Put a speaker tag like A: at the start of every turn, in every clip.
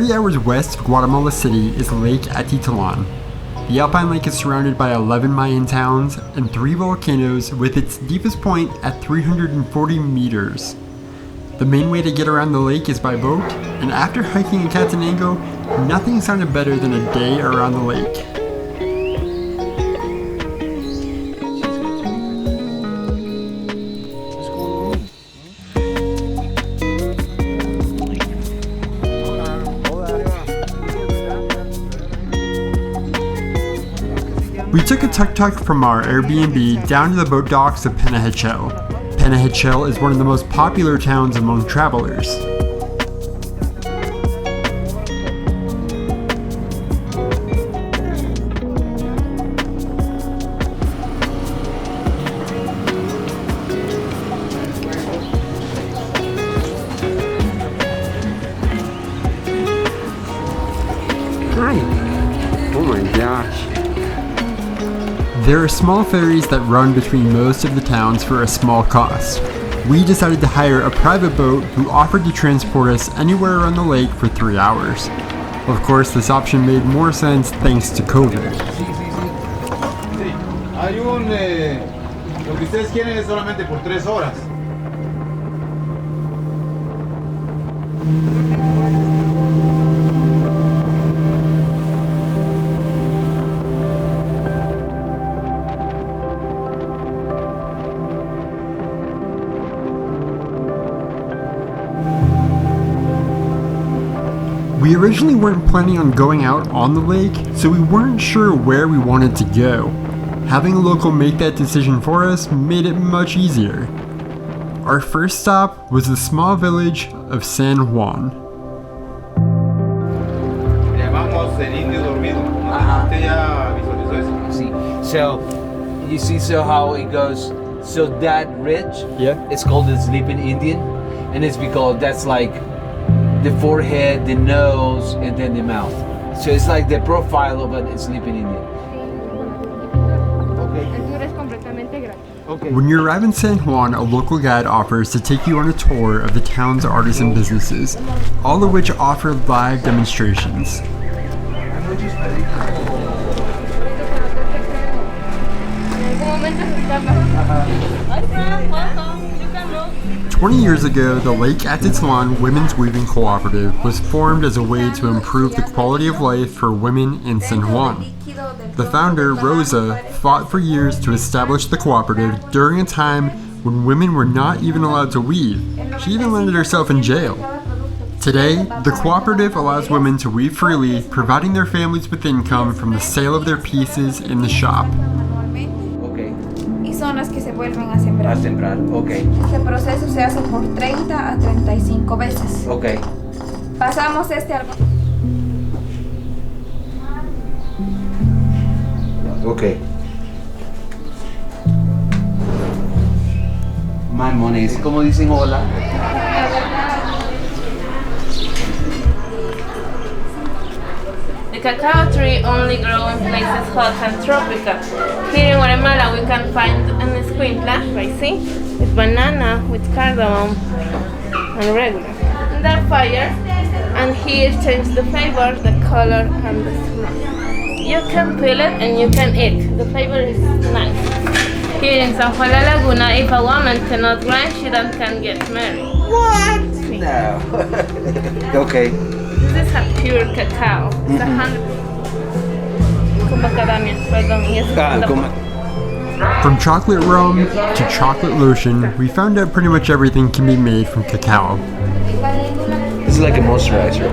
A: 30 hours west of Guatemala City is Lake Atitlan. The alpine lake is surrounded by 11 Mayan towns and 3 volcanoes, with its deepest point at 340 meters. The main way to get around the lake is by boat, and after hiking in Catanango, nothing sounded better than a day around the lake. We took a tuk-tuk from our Airbnb down to the boat docks of Panajachel. Panajachel is one of the most popular towns among travelers.
B: Hi. Oh my gosh.
A: There are small ferries that run between most of the towns for a small cost. We decided to hire a private boat who offered to transport us anywhere around the lake for 3 hours. Of course, this option made more sense thanks to COVID.
C: Hay lo que ustedes quieren es solamente por 3 horas.
A: We originally weren't planning on going out on the lake, so we weren't sure where we wanted to go. Having a local make that decision for us made it much easier. Our first stop was the small village of San Juan.
D: So, you see how it goes, so that ridge,
A: Yeah.
D: it's called the Sleeping Indian, and it's because that's like the forehead, the nose, and then the mouth. So it's like the profile of a Sleeping Indian.
A: When you arrive in San Juan, a local guide offers to take you on a tour of the town's artisan businesses, all of which offer live demonstrations. 20 years ago, the Lake Atitlan Women's Weaving Cooperative was formed as a way to improve the quality of life for women in San Juan. The founder, Rosa, fought for years to establish the cooperative during a time when women were not even allowed to weave. She even landed herself in jail. Today, the cooperative allows women to weave freely, providing their families with income from the sale of their pieces in the shop.
D: Okay.
E: Y son las que se vuelven a sembrar.
D: A sembrar, okay.
E: Este proceso se hace por 30 a 35 veces.
D: Okay.
E: Pasamos este árbol.
D: Okay. Mamones, como dicen hola.
F: The cacao tree only grows in places hot and tropical. Here in Guatemala we can find an escuintla, right, see? With banana, with cardamom, and regular. And that fire, and here change the flavor, the color, and the smell. You can peel it and you can eat. The flavor is nice. Here in San Juan La Laguna, if a woman cannot grind, she don't can get married.
D: What? No. Okay.
F: This is a pure cacao. It's 100% con macadamia, perdón, y es
A: From chocolate rum to chocolate lotion, we found out pretty much everything can be made from cacao.
D: It's like a moisturizer.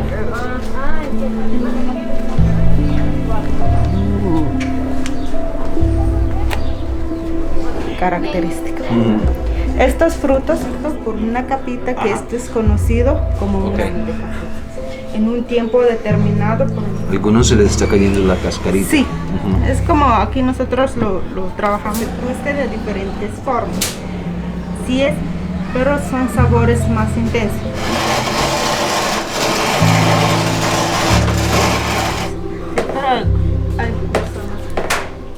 G: Característica. Estos frutos por una capita que es desconocido como en un tiempo determinado.
D: Algunos se les está cayendo la cascarita.
G: Sí, es como aquí nosotros lo trabajamos de diferentes formas. Sí es, pero son sabores más intensos.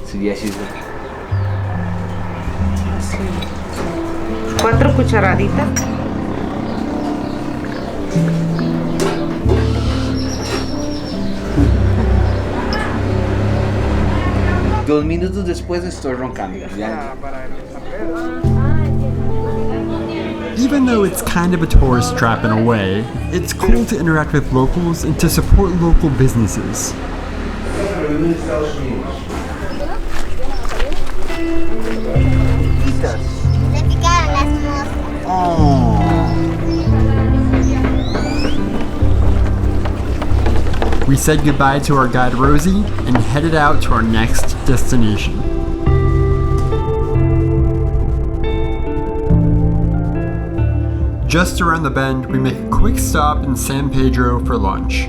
D: Sí, así es.
G: 4 cucharaditas.
D: 2 minutos después estoy roncando. Ya.
A: Even though it's kind of a tourist trap in a way, it's cool to interact with locals and to support local businesses. We said goodbye to our guide Rosie and headed out to our next destination. Just around the bend, we make a quick stop in San Pedro for lunch.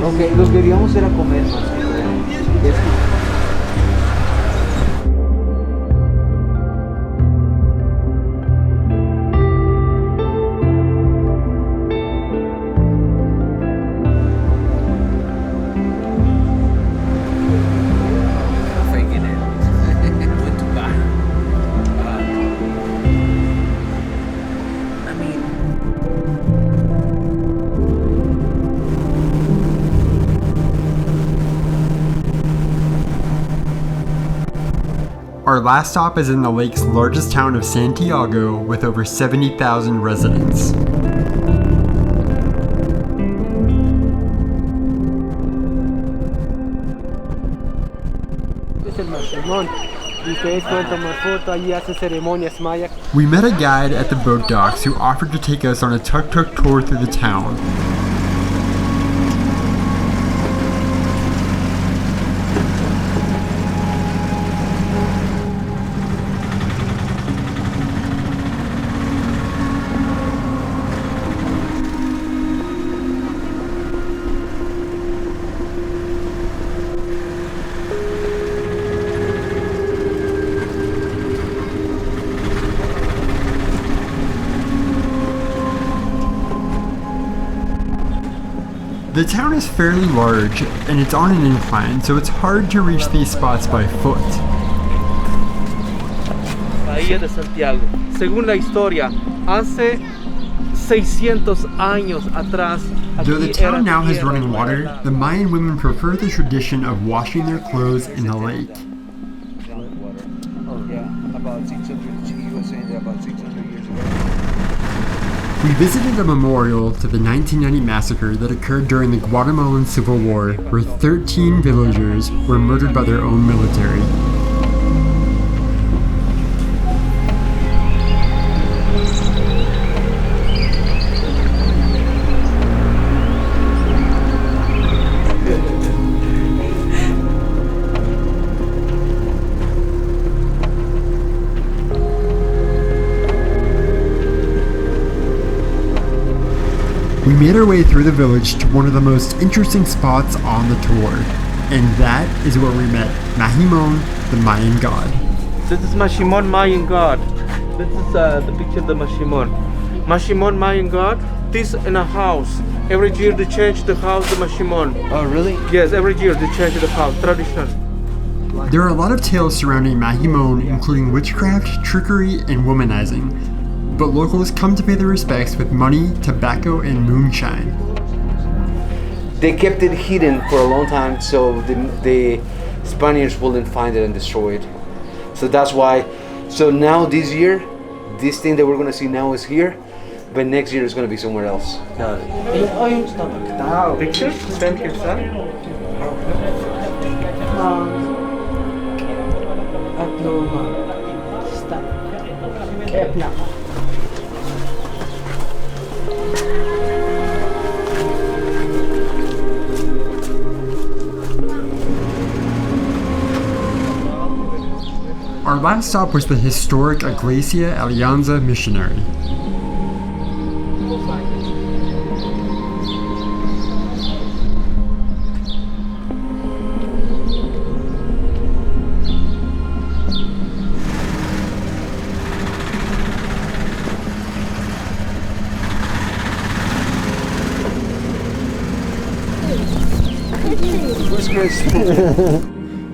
D: Ok, lo queríamos era comer más.
A: Our last stop is in the lake's largest town of Santiago with over 70,000 residents. We met a guide at the boat docks who offered to take us on a tuk-tuk tour through the town. The town is fairly large, and it's on an incline, so it's hard to reach these spots by foot.
H: Bahía de Santiago. Según la historia, hace 600 años atrás.
A: Though the town now has running water, the Mayan women prefer the tradition of washing their clothes in the lake.
D: Oh yeah, about 600. He was saying that about 600 years ago.
A: We visited a memorial to the 1990 massacre that occurred during the Guatemalan Civil War, where 13 villagers were murdered by their own military. We made our way through the village to one of the most interesting spots on the tour, and that is where we met Mahimon, the Mayan god.
H: This is Mashimon, Mayan god. This is the picture of the Mashimon. Mashimon, Mayan god. This in a house. Every year they change the house, the Mashimon.
D: Oh really?
H: Yes, every year they change the house. Traditional.
A: There are a lot of tales surrounding Mahimon, including witchcraft, trickery, and womanizing. But locals come to pay their respects with money, tobacco, and moonshine.
D: They kept it hidden for a long time so the Spaniards wouldn't find it and destroy it. So that's why. So now this year, this thing that we're going to see now is here, but next year it's going to be somewhere else.
H: Picture? Stand here, sir.
A: Our last stop was the historic Iglesia Alianza Missionary.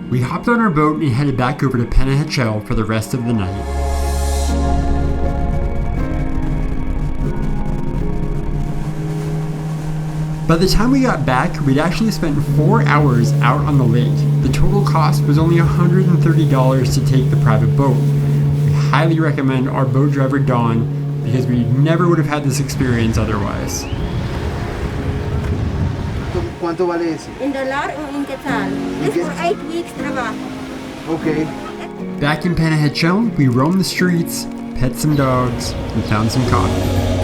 A: We hopped on our boat and headed back over to Panajachel for the rest of the night. By the time we got back, we'd actually spent 4 hours out on the lake. The total cost was only $130 to take the private boat. We highly recommend our boat driver Dawn because we never would have had this experience otherwise.
D: ¿Cuánto vale ese?
I: In dollar o in quetzal. This for 8 weeks trabajo.
D: Okay.
A: Back in Panajachel, we roamed the streets, pet some dogs, and found some coffee.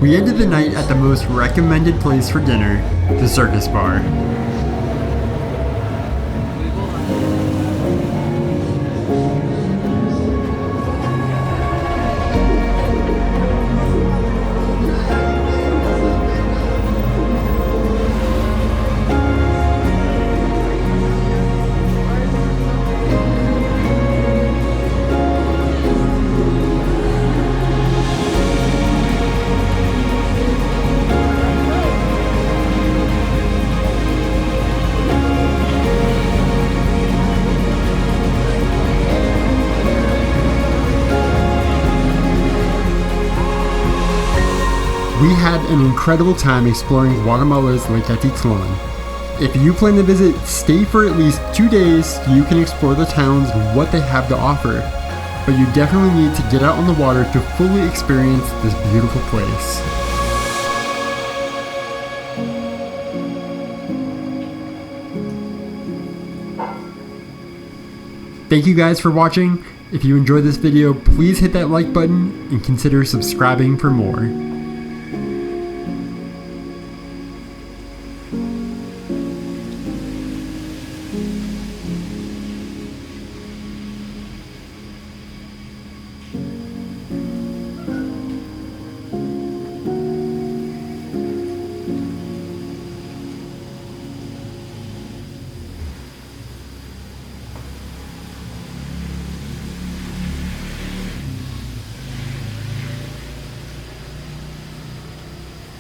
A: We ended the night at the most recommended place for dinner, the Circus Bar. We had an incredible time exploring Guatemala's Lake Atitlan. If you plan to visit, stay for at least 2 days so you can explore the towns and what they have to offer. But you definitely need to get out on the water to fully experience this beautiful place. Thank you guys for watching. If you enjoyed this video, please hit that like button and consider subscribing for more.